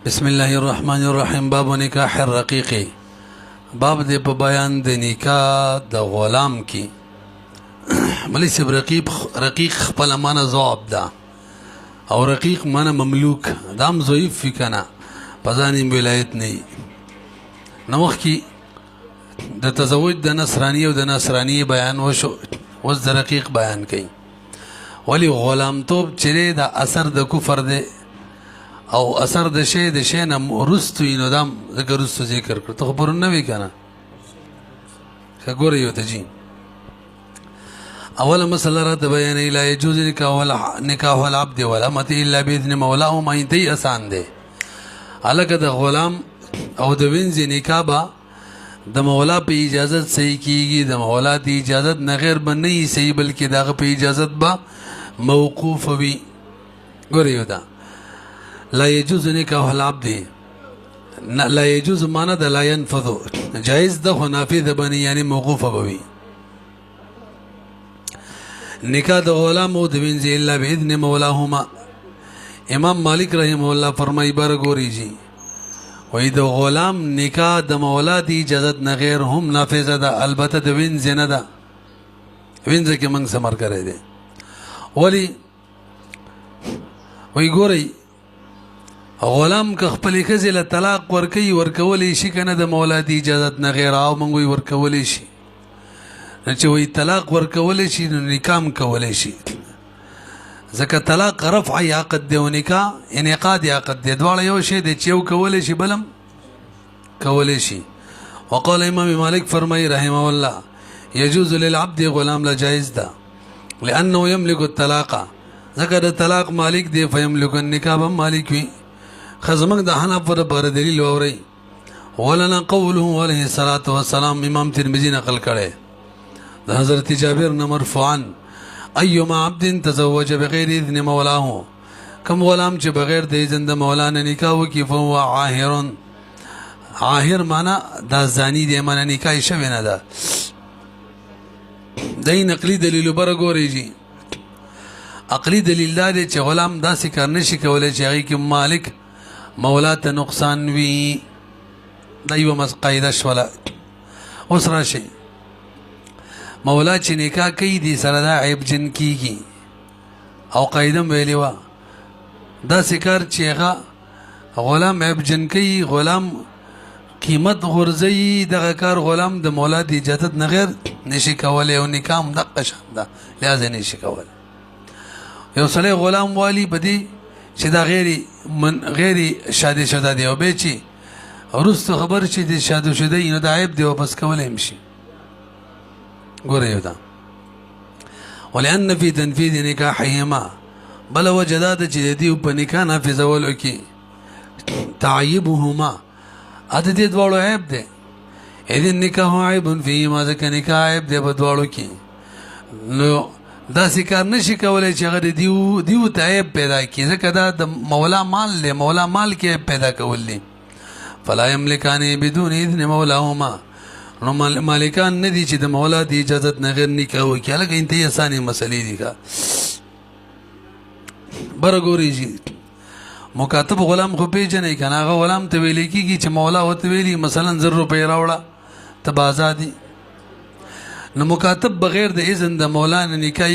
بسم الله الرحمن الرحیم. باب نکاح الرقیق. باب دې په بیان د نکاح د غلام کی. ملی سب رقیق خپل معنا ضعف ده او رقیق معنا مملوک دام ضعیف فی کنه پزانی ولایت نه نو وخت کی د تزوج د نصرانی او د نصرانی بیان وشو اوس د رقیق بیان کړي. ولی غلام توب چره د اثر د کفر ده او اثر د شی نه رستو اینو دام ذکر رستو ذکر کړ ته خبر نه وی کنه ګوره یو ته جی اول مسله را ته بیان لا يجوز نکاح العبد ولا مت الا باذن مولاه ما انتي آسان ده الکه د غلام او د وینځ نکاح با د مولا په اجازه صحیح کیږي. د مولا د اجازه نه غیر بنئ صحیح بلکې دغه په اجازه با موقوف وي. ګوره یو ده لا يجوز نکاح العبد لا يجوز معنا د لا ينفذ جائز ده خو نافذ بني یعنی موقوف بوي. نکاح د غلام او د وینځ الا باذن مولاهما. امام مالک رحمه الله فرمایي برګوري جی وای د غلام نکاح د مولا دی اجازت نه غیر هم نافذ ده البته د وینځ نه ده. وینځ کې موږ سمر کړی دی ولی وای ګوري غلام که خپل ښځې له طلاق ورکولی شي کنه د مولا دی اجازت نه غیر او موږ وی ورکولی شي چې وی طلاق ورکولی شي نو نکاح هم کولی شي ځکه طلاق رفع عقد دی او نکاح انعقاد عقد دی دواړه یو شی دی چې یو کولی شي بلم کولی شي. وقال امام مالک فرمایي رحمه الله يجوز للعبد غلام لا جائز ده لانه يملك الطلاق ځکه د طلاق مالک دی فيملك النکاح هم مالک وي. خزمک د حنف پر دلیل ووري ولنا قوله عليه الصلاه والسلام امام ترمذی نقل کړي د حضرت جابر نے مرفوعا ايما عبد تزوج بغیر اذن مولاه کم غلام چې بغیر د اذن د مولا نه نکاح وکي فهو عاهر. عاهر معنا دا زانی دی معنا نکاح شوی نه ده. دای نقلی دلیل برګوري جی عقلی دلیل دا دی چې غلام داسې کار نشي کولای چې هغه کې مالک مولا ته نقصان وي. دا یو قاعده شوله. اوس راشي مولا چې نکاح کوي دي سره دا عیب جن کیږي او قاعده ویلې وا دا سکار چې هغه غلام عیب جن کوي غلام قیمت غرزي دغه کار غلام د مولا د اجازت نه غیر نشي کولای او نکاح هم دقه شان ده لازم نشي کولای. یو سړی غلام والی بدی چې دا غیر شادي شده دی او به چې ورستو خبر چې د شادو شده اینو د عیب دی واپس کولای نشي. ګوره یو ده ولأن في تنفيذ نکاحهما بل وجدات چې دی په نکاح نافذولو کې تعیبهما اته دې دواړو عیب دی. اذن نکاح عیب فيهما ځکه نکاح عیب دی په دواړو کې نو دا سکار نشي کولای چې هغه دیو ته عیب پیدا کړي ځکه دا د مولا مال له مولا مال کې پیدا کول دي. فلا يملكان بدون اذن مولاهما نو مالکان نه دي چې د مولا دی اجازت نه غیر نکاح وکړي. لکه انتهایی اسانه مسلې دي کا برګوري جی مکاتب غلام خو پیژنې کنه هغه غلام ته ویل کیږي چې مولا وته ویلي مثلا 100 روپۍ راوړه ته آزادي نو مکاتب بغیر د اذن د مولا نه نکاح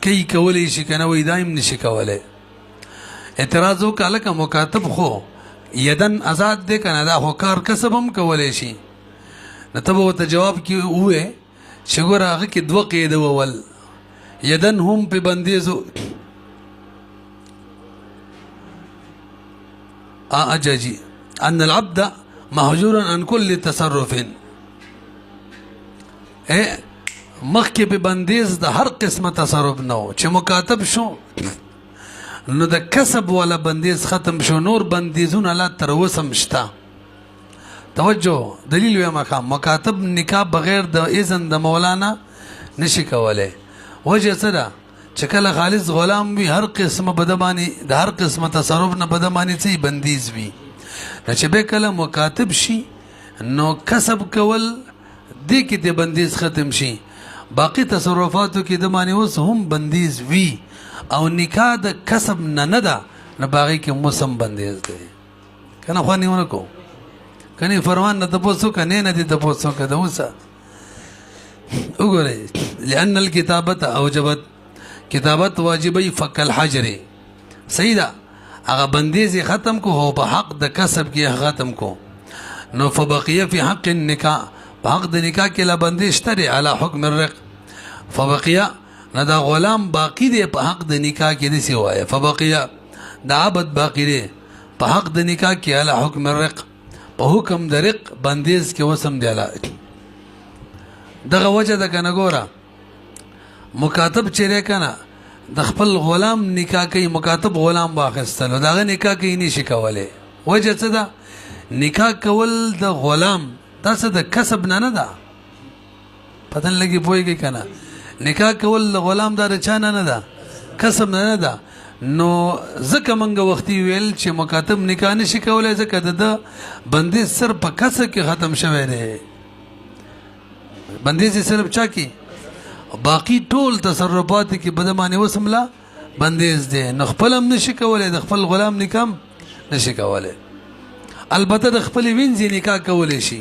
کوي کولی شي کنه وای دایم نشي کولای. اعتراض وکړه لکه مکاتب خو یدن آزاد دی کنه دا خو کار کسب هم کولی شي نو ته به ته جواب کې وې چې ګوره هغه کې دوه قید وول یدن هم په بندیزو اجاجي ان العبد مهجورا عن كل تصرف مخکې په بندیز د هر قسمه تصرف نو چې مکاتب شو نو د کسب ولا بندیز ختم شو نور بندیزونه لا تر وسم شته. توجه دلیل ویم مکاتب نکاح بغیر د اذن د مولانا نشي کولای. وجه څه ده چې کله خالص غلام وي هر قسمه بدمانی د هر قسمه تصرف نه بدمانی څه بندیز وي چې به کله مکاتب شي نو کسب کول دې کې د بندیز ختم شي باقی تصرفاتو کې د معنی اوس هم بندیز وي او نکاح د کسب نه ده نه باغی کې موسم بندیز دی. کنه خو نیونه کو کنه فرمان نه تاسو کنه نه دي تاسو کده وسه وګورئ لأن الكتابة اوجبت کتابت واجبی فک الحجر صحیح ده هغه بندیز ختم کو هو په حق د کسب کې ختم کو نو فبقيه في حق النکاح په حق د نکاح کې لا بندیز تري على حکم الرق فبقيه نه دا غلام باقی دی په حق د نکاح کې دي سی وایي فبقيه دا عبد باقی دی په حق د نکاح کې على حکم الرق په حکم د رق بندیز کې وسم دی لا دغه وجه د کنه ګوره مکاتب چیرې کنه د خپل غلام نکاح کوي مکاتب غلام واخستل داغه نکاح کوي نشي کوله وجه څه ده نکاح کول د غلام تاسو د کسب نه ده پتن لګي پويږي کنه نکاح کول د غلام دار چانه نه ده کسب نه ده نو زکه منګه وختي ویل چې مکاتب نکاح نشي کوله زکه د بندي سر په کسه کې ختم شوی دی بندي صرف چا کې باقی ټول تصرفات کې بدمانه وسملا بندیز دي نو خپل هم نشي کولای د خپل غلام نکام نشي کولای البته د خپل وینځ نکاح کولای شي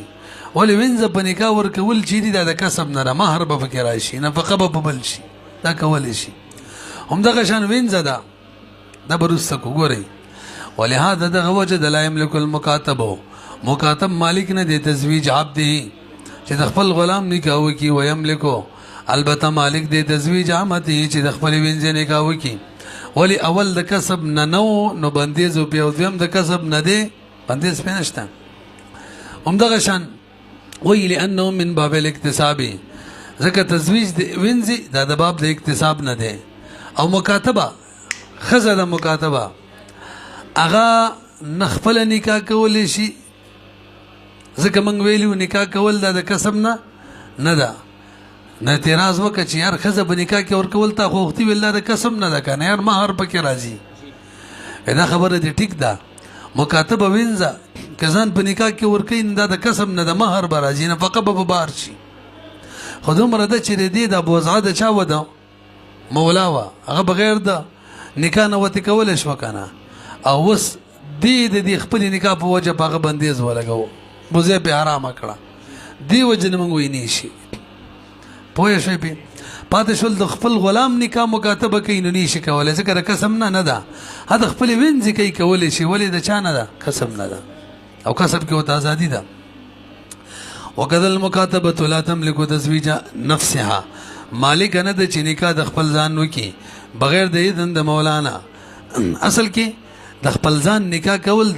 ولې وینځ په نکاح ور کول چې دي د کسب نه مہر به فکر راشي نفقه به بل شي دا کولای شي هم دغه شان وینځ ده دا برسته کو ګوري ولهذا دغه وجه د لا يملك المكاتب مکاتب مالک نه د تزویج عبد چې د خپل غلام نکاح وکي و يملكو البته مالک د تزویج عامته چې د خپل وینځ نکاح وکي ولی اول د کسب نه نو بندیز او په دویم د کسب نه دی بندیز پینشته هم دغه شان وی لانه من باب الاکتساب ځکه تزویج د وینځ د باب د اکتساب نه دی او مکاتبه خزه د مکاتبه اغا نخپل نکاح کول شي ځکه موږ ویلو نکاح کول د کسب نه ده نه اعتراض وکړه چې یار خزه په نکاح کې ورکول تا خو وختي ویل د کسب نه ده کنه یار مہر پکې راځي دا خبره دې ټیک ده مکاتبه وینځه کزان په نکاح کې ورکې نه د کسب نه د مہر به راځي نه فقط به بار شي خو دومره ده چې دې د بوزعه د چا وده مولا وا هغه بغیر د نکاح نه وتی کول شو کنه او وس دې خپل نکاح په وجه پاغه بندیز ولګو بوزه به حرام کړه دی وجه نه مونږ ویني شي پوه شئ په پاتې شول د خپل غلام نکاح مکاتبه کوي نو نشي کولای ځکه قسم نه ده هدا خپل وینځ کوي کولای شي ولې د چا نه ده قسم نه ده او کسب کې وته ازادي ده وکذا المکاتبه لا تملك تزویج نفسها مالک نه د چې نکاح د خپل ځان وکي بغیر د اذن د مولانا اصل کې د خپل ځان نکاح کول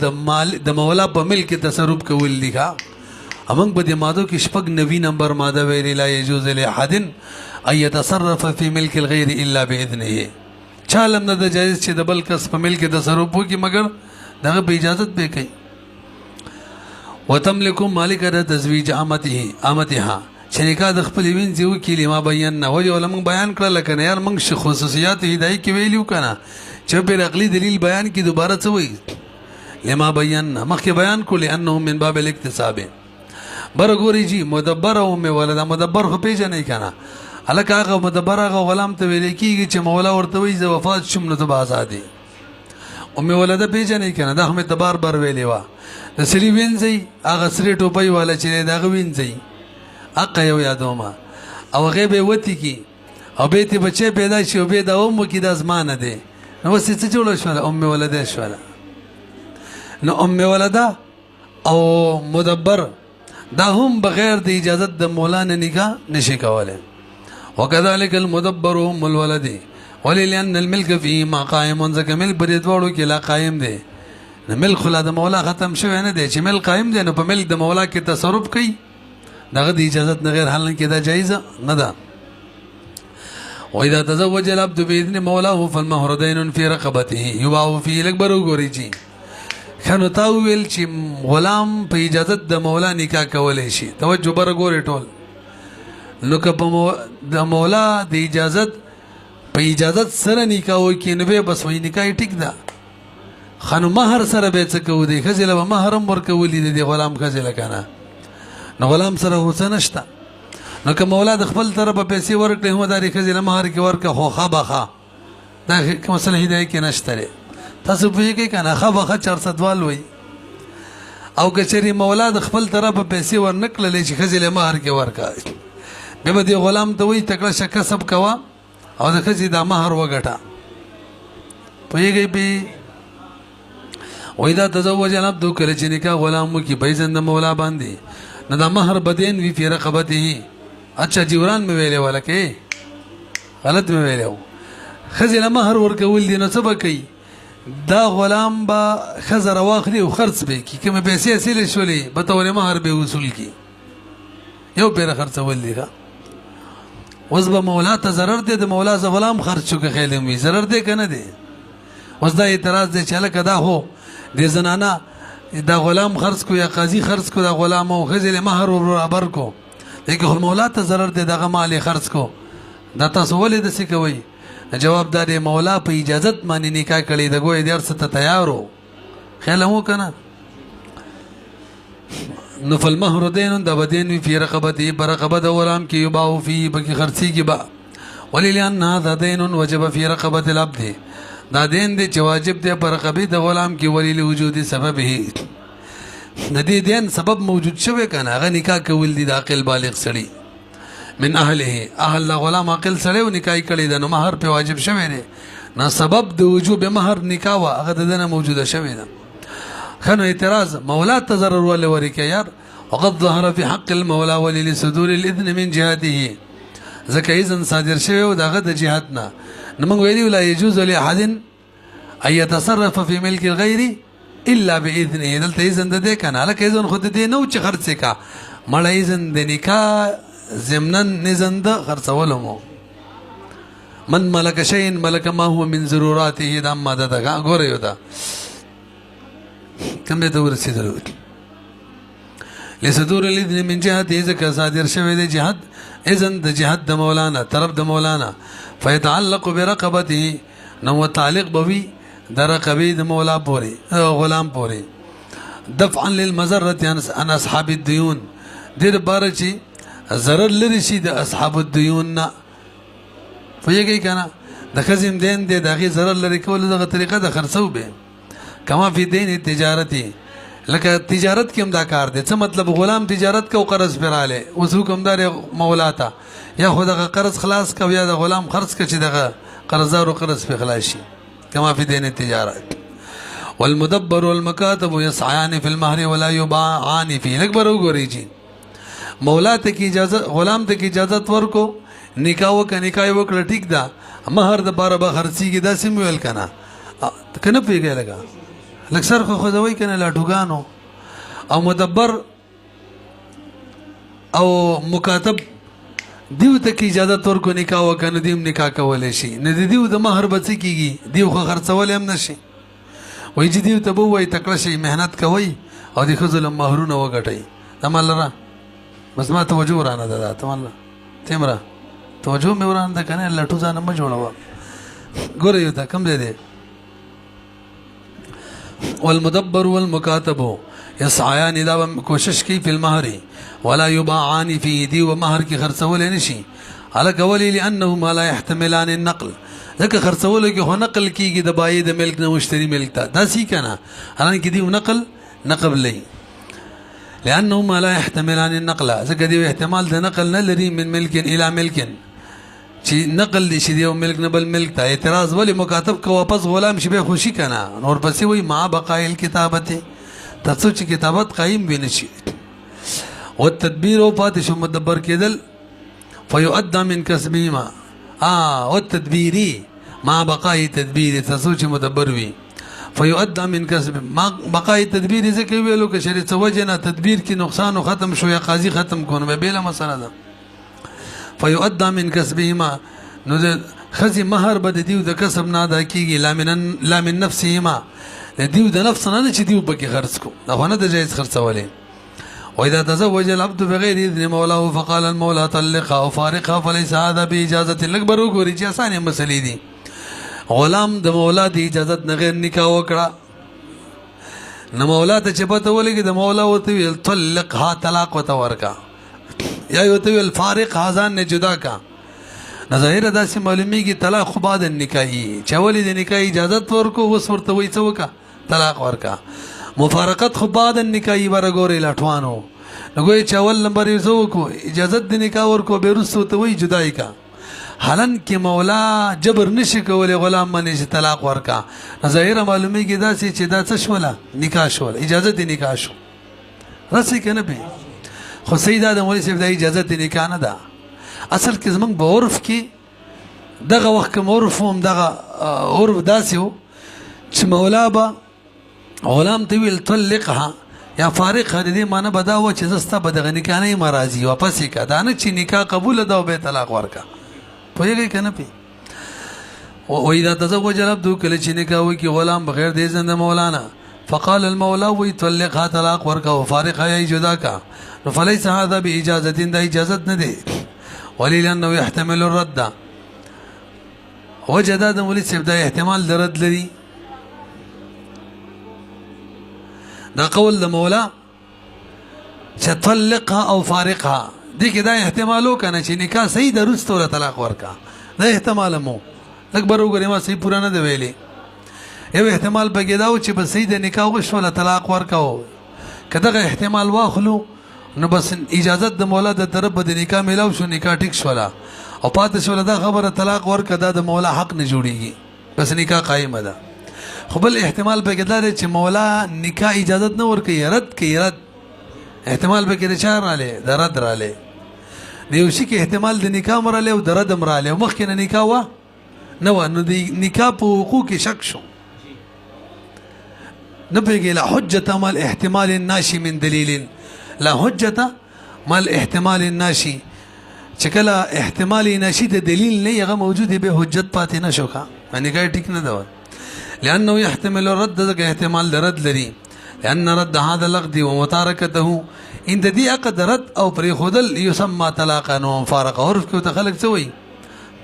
د مولا په ملک تصرف کول لیکا امنګ په دې ماده کې شپږ 90 نمبر ماده ویل لا يجوز لاحد ان يتصرف في ملك الغير الا باذنه چالم نه د جایز چې د بل کس په ملک تصرف وکي مگر دغه په اجازه به کوي وتملك مالک د تزویج امتها شریکا د خپل وینځ وکي لما بیان نه وجه علماء بیان کړل کنه یار موږ خصوصیات هدايه کې ویلو کنه چې په عقلي دلیل بیان کې دوباره څه وایي لما بیان مخکې بیان کړل انه من باب الاکتساب برګوري جی مدبر او می ولدا مدبر خو پیژنې کنه الکه هغه مدبر هغه غلام ته ویل کیږي چې مولا ورته وایي ز وفات شم نو ته آزادي او می ولدا پیژنې کنه دا هم تبار بر ویلی وا د سری وینځي هغه سری ټوپۍ والا چې دا وینځي اقا یو یادوما او غیبه وتی کی او به ته بچي پیدا شي او به دا اومو کی د ازمانه دي نو څه جوړ شو ام ولدا شو نو ام ولدا او مدبر دا هم بغیر د اجازه د مولانا نکاح نشي کوله وكذلك المدبر هم الولد وللان الملك فيه ما قائم ځکه ملک پر دوړو کې لا قائم دی ملک خلا د مولا ختم شوی نه دی چې ملک قائم دی نو په ملک د مولا کې تصرف کوي دغه د اجازه نه غیر حل کې دا جایز نه ده واذا تزوج العبد باذن مولاه فالمهر دين في رقبته يباع فيه الاكبر غوريجي خنو تا ویل چې غلام په اجازه د مولا نکاح کولای شي توجه بر ګورې ټول نو که د مولا د اجازه په اجازه سره نکاح وکړي نو به بس وای نکاح ټیک ده خنو مہر سره به څه کو دی خزله به مہر ورکولې د غلام خزله کنه نو غلام سره حسن نشته نو که مولا د خپل طرف په پیسې ورکړي هم د خزله مہر کې ورکه خو خبخه دا کوم مسله هدايه کې نشته تاسو په کې کنه خبخه 400 وال وای او کچری مولا د خپل طرف پیسې ورنکړلې چې ښځې له مهر کې ورکا بیا به دې غلام ته وایي تکړه شه کسب کوه او د ښځې دا مهر وګټه پوهېږئ پې وایي دا تزوج العبد کله چې نکاح غلام وکړي په اذن د مولا باندې نو دا مهر بدین وي فی رقبته اچھا جیوران مې ویلې ولکې غلط مې ویلی و ښځې له مهر ورکول دي نو څه به کوي دا غلام به ښځه راواخلي او خرڅ به یې کړي کومې پیسې حاصلې شولې بطور مهر به وصول کړي یو پیره خرڅول دي ښه اوس به مولا ته ضرر دی د مولا زه غلام خرڅ شو که خیال وي ضرر دی که نه دی اوس دا اعتراض دی چې هلکه دا هو د زنانه دا غلام خرڅ کو یا قاضي خرڅ کو دا غلام او ښځې له مهر برابر کو لیکن خو مولا ته ضرر دی دغه مال یې خرڅ کو دا تاسو ولې داسې کوئ جواب دا دی مولا په اجازت باندې نکاح کړی د ګویا د هر څه ته تیار و خیال هم که نه نو فالمهر دین دا به دین وي فی رقبته په رقبه د غلام کې یباع فیه پکې خرڅېږي به ولې لأن هذا دین وجب فی رقبة العبد دا دین دی چې واجب دی په رقبې د غلام کې ولې لوجود سببه د دې دین سبب موجود شوی که نه هغه نکاح کول دي د عاقل بالغ سړي من اهله اهل دا غلام عاقل سړی و نکاح کړی ده نو مهر پې واجب شوی دی نو سبب د وجوب مهر نکاح وه هغه د ده نه موجوده شوې ده ښه نو اعتراض مولا ته ضرر ولې ورکړي یار وقد ظهر في حق المولى ولي لصدور الاذن من جهته ځکه اذن صادر شوی و د هغه د جهت نه نو موږ ویلي لا يجوز لاحد ان يتصرف في ملك الغير الا باذنه دلته اذن د دې که نه هلکه اذن خو د دې نه و چې خرڅ یې کا مړه اذن د نکاح ضمنن اذن د خرڅولو مو من ملک شیء ملک ما هو من ضروراته دا ماده ده ګوره یو ده کوم ته ورسېدلو لصدور الاذن من جهته ځکه صادر شوی دی جهت اذن د جهت د مولانا طرف د مولانا فيتعلق برقبته نو تعلق بوي د رقبې د مولا پورې غلام پورې دفعا للمضرة عن اصحاب الديون دې لپاره چې ضرر لري شي د اصحاب الديون نه پوهېږئ که نه د ښځې دین دی د هغې ضرر لرې کولو دغه طریقه د خرڅو به کما فی دین تجارتي لکه تجارت کې هم دا کار دی څه مطلب غلام تجارت کو قرض پې رالی اوس حکمدار مولا ته یا خو دغه قرض خلاص کو یا د غلام خرڅ که چې دغه قرضدارو قرض پې خلاص شي کما فی دین تجارت والمدبر والمکاتب یسعیان فی المهر ولا یباعان فیه لږ به وګورئ چې مولا ته کی اجازت غلام ته کی اجازت ورکو نکاح وکړه نکاح یې وکړه ټیک ده مهر دپاره به خرڅېږي داسې مې ویل که نه که نه پوهېږئ لږه لږ سر خو خوځوئ که نه لاټوګانو او مدبر او مکاتب دیو ته کی اجازت ورکو نکاح وکړه نو دیو نکاح کولی شي نه د دیو د مهر به څه کېږي دیو خو خرڅولی هم نه شي وایي چې دیو ته به ووایي تکړه شئ محنت کوئ او د ښځو له مهرونه وګټئ دا مالره بس ما توجه ورانه ده دا ته ماله تیمره توجه مې ورانه ده که نه لټو ځانه مه جوړوه ګوره یو ته کوم ځای دی والمدبر والمکاتب یسعیان دا به کوشش کوي فی المهر ولا یباعان فیه دی و مهر کې خرڅولی نه شي هلکه ولې لانهما لا یحتملان النقل ځکه خرڅولو کې خو نقل کېږي د بایع د ملک نه مشتري ملک ته داسې که نه حالانکې دیو نقل نه قبلوي لأنهما لا يحتملان النقل ځکه دیو احتمال د نقل نه لري من ملک الى ملک چې نقل دي شي دیو ملک نه بل ملک ته اعتراض ولې مکاتب که واپس غلام شي بیا خوشي که نه نور پسې وایي مع بقاء الکتابت تر څو چې کتابت قایم وي نه شي والتدبیر او پاتې شو مدبر کېدل فیؤدى من کسبهما والتدبیري مع بقاء تدبیر تر څو چې مدبر وي فیؤدى من کسب بقای تدبیر ځکه ویلو که شریعت څه وجه نه تدبیر کې نقصان و ختم شو یا قاضي ختم کړو نو بېله مسله ده فیؤدى من کسبهما نو د ښځې مهر به د دیو د کسب نه ادا کېږي لا من نفسهما د دیو د نفس نه چې دیو پکې خرڅ کو دا خو نه د جایز خرڅولی واذا تزوج العبد بغیر اذن مولاه فقال المولى طلقها او فارقها فليس هذا باجازه لږ به وګورئ چې اسانې مسلې دي غلام د مولا د اجازت نه غیر نکاح وکړه نو مولا ته چې پته ولګي د مولا ورته ویل طلقها طلاق ورته ورکړه یا یې ورته ویل فارقها ځان نه جدا کا نو ظاهره داسې معلومیږي طلاق خو بعد النکاح چې ولې د نکاح اجازت ورکو اوس ورته وایي څه وکړه طلاق ورکړه مفارقت خو بعد النکاح ورګوري لاټوانو نګوي چې اول نمبر یې زو کو اجازه د نکاح ورکو بیرستو ته وی جدای کا حالن کې مولا جبر نشي کولای غلام باندې چې طلاق ورکا ظاهر معلومه کې دا چې دا څه شولا نکاح شول اجازه د نکاح شو راسي کنه به خو سیدا د مولوی صاحب د اجازه د نکاح نه ده اصل کې زمونږ په عرف کې دغه وخت کوم عرف هم دغه عرف داسې و چې مولا به غلام ته ویل طلقها یا فارقها د دې معنی به دا و چې زه ستا به دغه نکاح نه یم راضي واپس یې که دا نه چې نکاح قبوله ده او بیا طلاق ورکه پوهېږئ که نه پې وإذا تزوج العبد کله چې نکاح وکړي غلام بغیر د اذن د مولانا فقال المولى وی طلقها طلاق ورکه وفارقها یا جدا کا نو فليس هذا بإجازة دا اجازت نه دی ولي لأنه يحتمل الرد وجه دا د مولوي صاحب دا احتمال د رد لري دا قول د مولا چې طلقها او فارقها دې کې دا احتمال وکنه چې نکاح صحیح د رستو له طلاق ورکا دا احتمال مو لږ بر وګورئ ما صحیح پوره نه دی ویلي یو احتمال پکې دا و چې به صحیح د نکاح وشو له طلاق ورکاو که دغه احتمال واخلو نو بس اجازت د مولا د طرف به د نکاح میلاو شو نکاح ټیک شوله او پاتې شوله دا خبره طلاق ورکه دا د مولا حق نه جوړیږي بس نکاح قایمه ده خو بل احتمال پکې دا دی چې مولا نکاح اجازت نه ورکوي رد کوي رد احتمال پکې د چا رالی د رد رالی د یو شي کې احتمال د نکاح هم رالی او د رد هم رالی او مخکې نه نکاح وه نه وه نو د نکاح په حقوق کې شک شو نه پوهېږي لا حجة مع الاحتمال الناشي من دلیل لا حجة مع الاحتمال الناشي چې کله احتمال ناشي د دلیل نه هغه موجود به حجت پاتې نه شو ښه نکاح ټیک نه ده لأنه يحتمل الرد ذلك احتمال رد لري لأن رد هذا العقد ومتاركته إن دي عقد رد أو بريخودل يسمى طلاقا ومفارقة عرف كيف تخلق سوي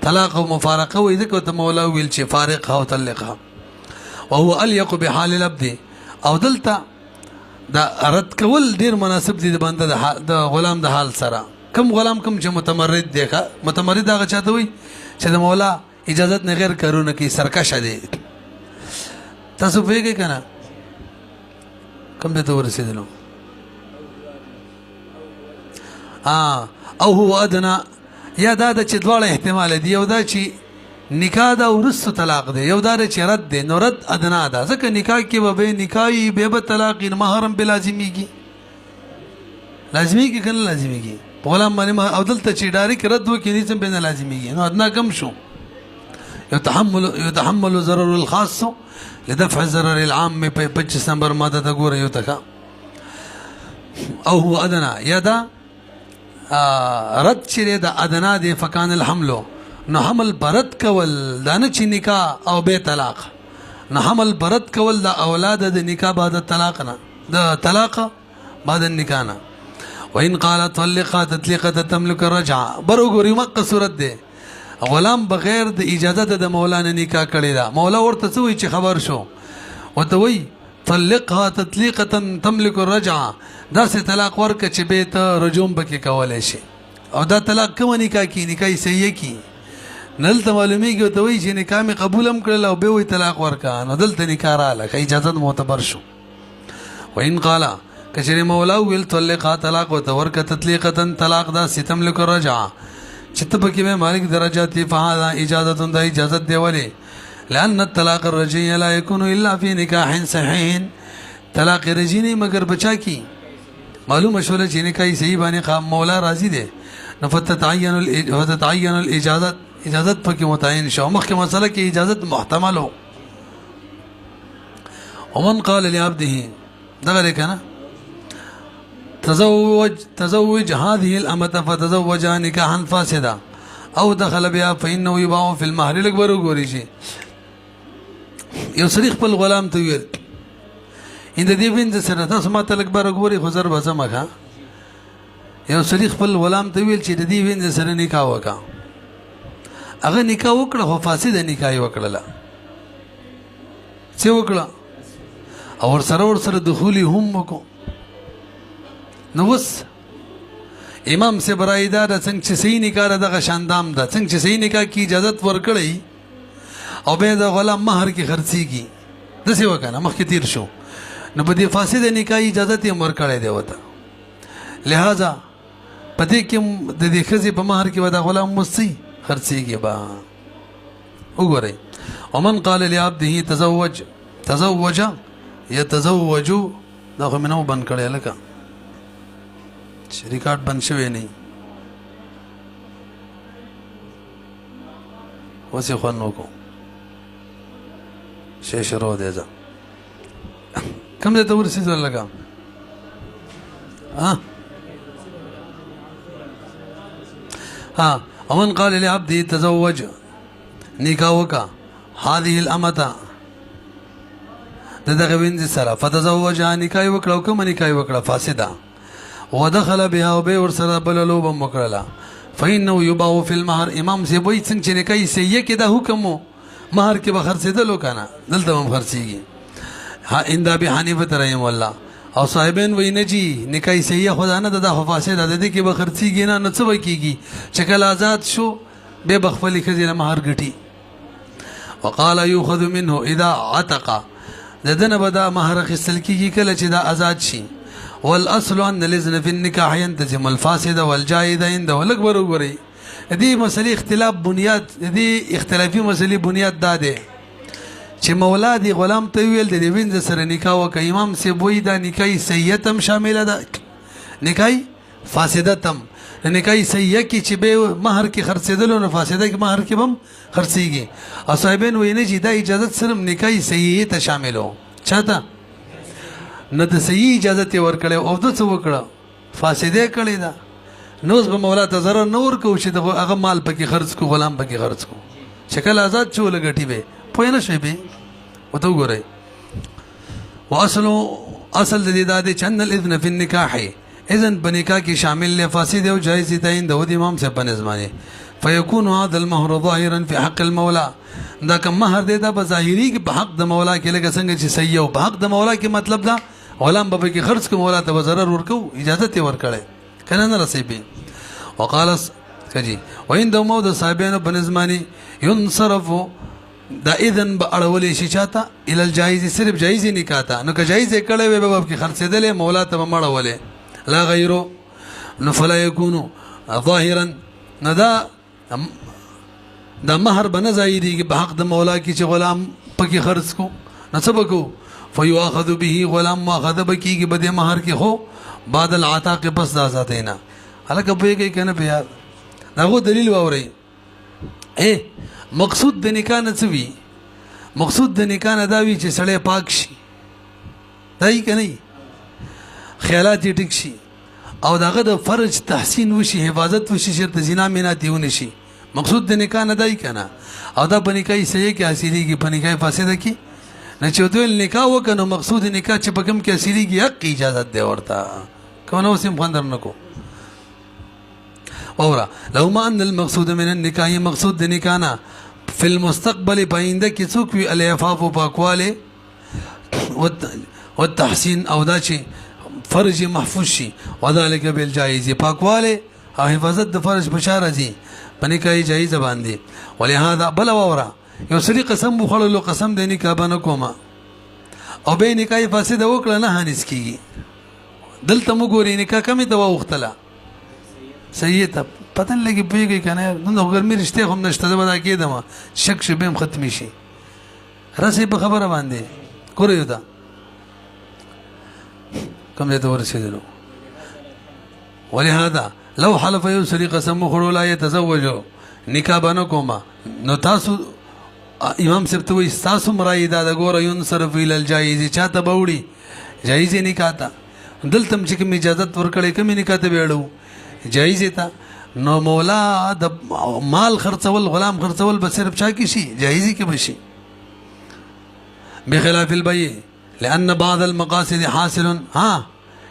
طلاق ومفارقة وإذا كنت مولا ويلشي فارقها وطلقها وهو أليق بحال العبد او دلته دا رد کول ډیر مناسب دي د بنده د غلام د حال سره کم غلام کم چې متمرد دی متمرد هغه چاته وي چې د مولا اجازت نه غیر کارونه کوي سرکشه دی تاسو پوهېږئ که نه کوم ځای ته ورسېدلو او هو ادنا یا دا ده چې دواړه احتمال دي یو دا چې نکاح دا ورستو طلاق دی یو دا چې رد دی نو رد ادنا ده ځکه نکاح کې به نکاحي بیا به طلاق مهر هم به لازمیږي لازمیږي که نه لازمیږي په غلام باندې او دلته چې ډایرکټ رد وکړي هېڅ هم به نه لازمیږي نو ادنا کم شو يتحمل ضرر الخاص لدفع ضرر العام 25 نمبر ماده ته ګوره یو تکا او هو ادنا یا دا رد چې دا ادنا دی فکان الحمل نو حمل برد کول دا نه چې نکاح او به طلاق نو حمل برد کول دا اولاد د نکاح بعد طلاق نه د طلاق بعد النکاح نه وان قال طلقها تطليقه تملك الرجعه برو ګوري مکه صورت دی غلام بغیر د اجازه د مولانا نکاح کړی دا مولا ورته څه وی چې خبر شو وته وی طلقها تطليقه تملك الرجعه دا سه طلاق ورکه چې به ته رجوم بکې کولای شي او دا طلاق کوم نکاح کی نکاح صحیح کی نلته معلومیږي ته وی چې نکاح می قبول هم کړل او به وی طلاق ورکا نو دلته نکاح رااله که اجازه معتبر شو وان قال کشری مولا ویل طلقها طلاق او ورکه تطليقه طلاق دا تملك الرجعه چته پکې مې مالک درجات فهذا اجازه دا اجازت دی ولی لان الطلاق الرجعي لا يكون الا في نکاح صحيح طلاق رجعي مگر بچا کی معلومه شول چې نکاح صحیح باندې مولا راضي دی فتتعين الاجازه اجازت پکې متعین شو مخکې مسله کې اجازت محتمل هو ومن قال لعبده دغه کنه تزوج هذه الأمة فتزوجها نكاحا فاسدا او دخل بها فإنه يباع في المهر الأكبر وګوري شي یو صریح خپل غلام ته ویل ان دې وینځ سره تاسو ماته الأكبر وګوري خو زر به سمخه یو صریح خپل غلام ته ویل چې د دې وینځ سره نکاح وکا هغه نکاح وکړه خو فاسد نکاح وکړه څه وکړه او ور سره دخولي هم وکړو نو وس امام سے برایدا د څنګه چې صحیح نکاح دغه شاندام ده څنګه چې صحیح نکاح کی اجازت ورکړی او به د غلام مہر کی خرڅیږي دسه وکنه مخکې تیر شو نو په دې فاسد نکاح اجازه یې ورکړی دی وته لہذا په دې کې د دې ښځې په مهر کې به دا غلام مستي خرڅېږي به وګورئ ومن قال لعبده تزوج يتزوج دا خو مې نو بند کړی لکه چې ریکارډ بند شوی نه اوس یې خوند وکړو شی شروع دی ځه کوم ځای ته ورسېدل لکه ومن قال لعبده تزوج نکاح وکا هذه الامه دغه وینځ سره فتزوج نکاح وکړو کوم نکاح وکړه فاسده ودخل بها وبه ور سره بل لوب مکړه فإنه يباع في المهر امام سی وای څنګه چې نکاح سیه کې دا حکم مہر کې به خرڅېدلو کنه دلته هم خرڅېږي ان ابي حنیفه رحم الله او صاحبین وای نه جی نکاح سیه خدا نه د فاسده د دې کې به خرڅېږي نه څه وکیږي چې کله آزاد شو به بخفلی خزینه مہر ګټي وقال يؤخذ منه اذا عتق ددن بدا مہر خصل کیږي کله چې دا آزاد شي والاصل ان الاذن في النكاح ينتزم الفاسد والجائز عند ولکبر وګوري دې مسلې اختلاف بنیاد دې اختلافي مسلې بنیاد دا ده چې مولا دی غلام ته ویل د وینځ سره نکاح وکړ امام سی بوې دا نکاح سیتم شامل ده نکاح فاسدتم نکاح سیه کې چې به مہر کې خرڅېدل نو فاسده کې مہر کې هم خرڅېږي او صاحبین وې نه چې دا اجازه صرف نکاح سیه ته شاملو چاته نه د صحیح اجازه ته ورکړې او د څه وکړه فاسده کړې ده نو به مولا ته ضرر نور کو چې هغه مال پکې خرڅ کو غلام پکې خرڅ کو شکل آزاد شو لګټي به پوه نه شي به وته وګورئ واصل د دې د چن الاذن فی النکاح اذن بنکاح کې شامل له فاسد او جائز تعین د امام سے بنظمانه فيكون هذا المهر ظاهرا في حق المولى دا کوم مہر دی دا په ظاهري کې په حق د مولا کې لکه څنګه چې صحیح او په حق د مولا کې مطلب دا غلام به کې خرڅ کو مولا ته ضرر ورکو اجازه ته ورکړي کنه نه رسېبي وقال کجي وین د مو د صاحبانو بنظمانه ينصرف دا اذن به اړولې شي چاته ال الجائز صرف جائز نکاح ته نو که جائز کړي وي به کې خرڅېدل مولا ته مړولې لا غیرو نو فلا يكون ظاهرا ندا دا مہر بنه ظاهري په حق د مولا کې چې غلام پکې خرڅ کو نسبکو فيؤخذ به غلام ماخذ بکیږي بده مہر کې هو بعد العتاق پس دا ذاتینا هلکه په کې کنه په یار داغه دلیل ووري مقصود د نکاح نه څه وی مقصود د نکاح نه دا وی چې سړی پاک شي دای کنه خیالات ټیک شي او داغه د فرج تحسین وشي حفاظت وشي چې د زنا میناتی ونشي مقصود د نکاح نه دای کنه او دا په نکاح صحیح کې حاصلېږي په نکاح فاسده کې نه چې دوی نکاح وکنه مقصود نکاح چې په کوم کې حاصلېږي حق اجازه دی ورته کونه وسیم خندر نکو اورا لو ما ان المقصود من النکاح مقصود د نکاح نه في المستقبل پاینده کې څوک وی العفاف او پاکواله والتحسين او دا چې فرج محفوظ شي وذلك بالجائز پاکواله او حفاظت د فرج بشاره دي پنه کوي جایز باندې ولهذا بل اورا یو سړي قسم بخړلو قسم د نکاح باندې کوما او به نکاح فاسد وکړه نه هانس کیږي دلته موږ نکاح کمی دوا وختله صحیح ته پتن لګي پیږي کنه نو ګرمي رشته هم نشته دا ودا کېدم شک شبم ختم شي رسې په خبره باندې کورې دا کوم دې ته ورسېدلو ولهذا لو حلف يسري قسم خړو لا يتزوج نکاح باندې کوما نو تاسو امام سبت وي تاسو مرایدا د ګور ينصرف الى الجائز چاته بوړي جائز نکاح تا دلتم چې کوم اجازه ورکړې کوم نکاح ته ویړو جائز تا نو مولا د مال خرڅول غلام خرڅول به صرف چا کې شي جائز کې بشي بخلاف البيع لان بعض المقاصد حاصل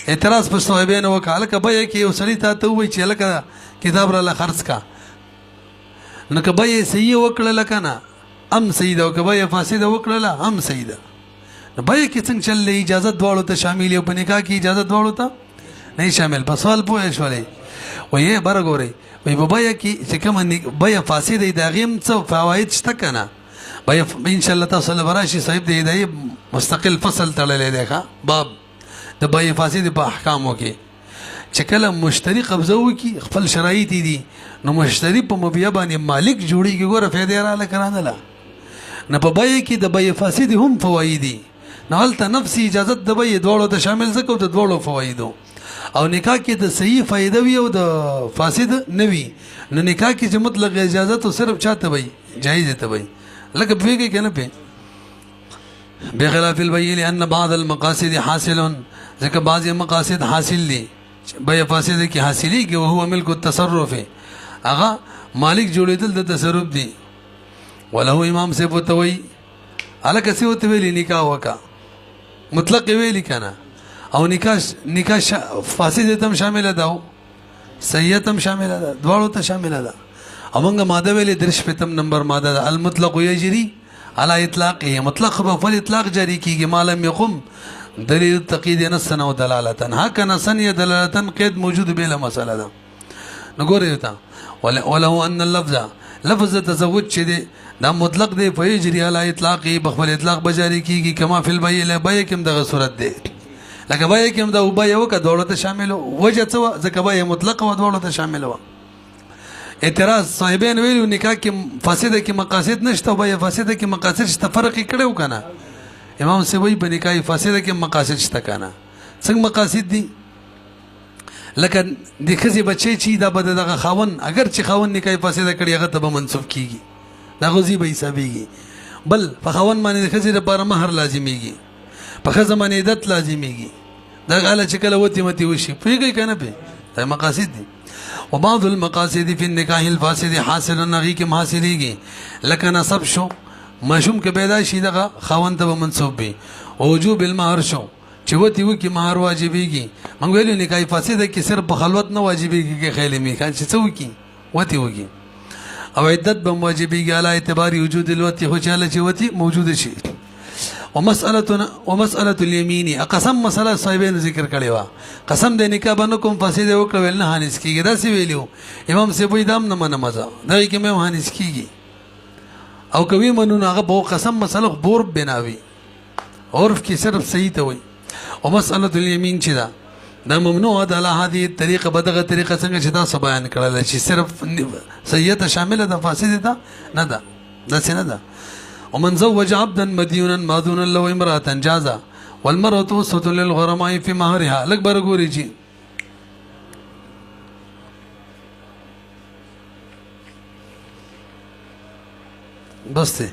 اعتراض پر صاحبین وکاله کبه کې وسړی ته وای چې لکه کتاب را خرڅ کا نو کبه صحیح وکړه لکنه ام سیده او کبه فاسد وکړه هم سیده نو به کې څنګه چل اجازه دواړو ته شامل یو په نکاح کې اجازه دواړو ته نه شامل په سوال پوه شولې وې برګوري وې بابا کې چې کوم بیا فاسد دی دا غیم څه فواید شته کنه بای ان شاء الله تاسو له راشي صاحب د هدايه مستقل فصل تړلې دی ښا باب د بای فاسد په احکامو کې چې کله مشتری قبضه وکي خپل شرایط دي نو مشتری په مبيع باندې مالک جوړیږي ګوره فائدې را لکرانه لا نه په بای کې د بای فاسد هم فواید دي نو هلته نفسي اجازه د بای دوړو ته شامل زکو د دوړو فوایدو او نکاح کې د صحیح فائدہ وي او د فاسد نه وي نو نکاح کې چې مطلق اجازه تو صرف چاته وي جایز ته وي لکه پیږي کنه په بخلاف البيع لان بعض المقاصد حاصل ځکه بعض مقاصد حاصل دي بای فاسد کې حاصلي کې او هو ملک التصرف هغه مالک جوړېدل د تصرف دي وله امام سے بوتوي الکه سی وته ویلی نکاح وکا مطلق ویلی کنه او نکاح فاسد تم شامل ده او صحیح تم شامل ده دواړو ته شامل ده امنګ ماده ویلې درش په تم نمبر ماده ده المطلق یجری على اطلاقه مطلق په فل اطلاق جاری کیږي مالم یقم دلیل تقید نسن او دلالتن هکذا سن دلالتن قید موجود به له مساله ده نګورئ تا ولو ان اللفظ لفظ تزوج چې ده دا مطلق دی په یجری على اطلاقه بخل اطلاق بجاری کیږي کما فی البیع له بیع کوم دغه صورت ده لکه بیع کوم دا بیع وک دولت شامل وجه څه ځکه بیع مطلق او دولت شامل و اعتراض صاحبین ویلو نکاح کې فاسده کې مقاصد نشته بیع فاسده کې مقاصد شته فرق کړو کنه امام سی وی په نکاح فاسده کې مقاصد شته کنه څنګه مقاصد دي لکه د خزي بچي چې دا بد دغه خاون اگر چې خاون نکاح فاسده کړي هغه ته منسوب کیږي دا غوزي به حسابيږي بل په خاون باندې د خزي لپاره مہر لازميږي په خزه باندې عدت لازميږي دا غاله چې کله وتی متي وشي پیږي کنه په دا مقاصد دي وبعض المقاصد في النكاح الفاسد حاصل نغي کې حاصلېږي لکه نسب شو مشوم کې پیدا شي دغه خاون ته منسوب وي وجوب المهر شو چې وتی وکي مہر واجبېږي موږ ویلو نکاح فاسد کې صرف په خلوت نه واجبېږي کې خېلې می کان چې څه وکي وتی وکي او عدت به واجبېږي علی اعتبار وجود الوتی خو چاله چې وتی موجود شي ومسألة اليمين قسم مسألة صاحبین ذکر کړي وا قسم د نکاح باندې کوم فاسد وکړ ول نه هانس کیږي دا سی ویلو امام سی وې دام نه منه مزه دا کې مې هانس کیږي او کوي منو هغه په قسم مسأله بور بناوي عرف کې صرف صحیح ته وي ومسألة اليمين چې دا ممنوع ده على هذه الطريقه بدغه طریقه څنګه چې دا بیان کړل چې صرف صحیح شامل ده فاسد ده نه ده دا څنګه ده ومن زوج عبدا مديونا ماذونا له امرأة جازا والمرأة وسط للغرماء في مهرها لك برغوري جي بس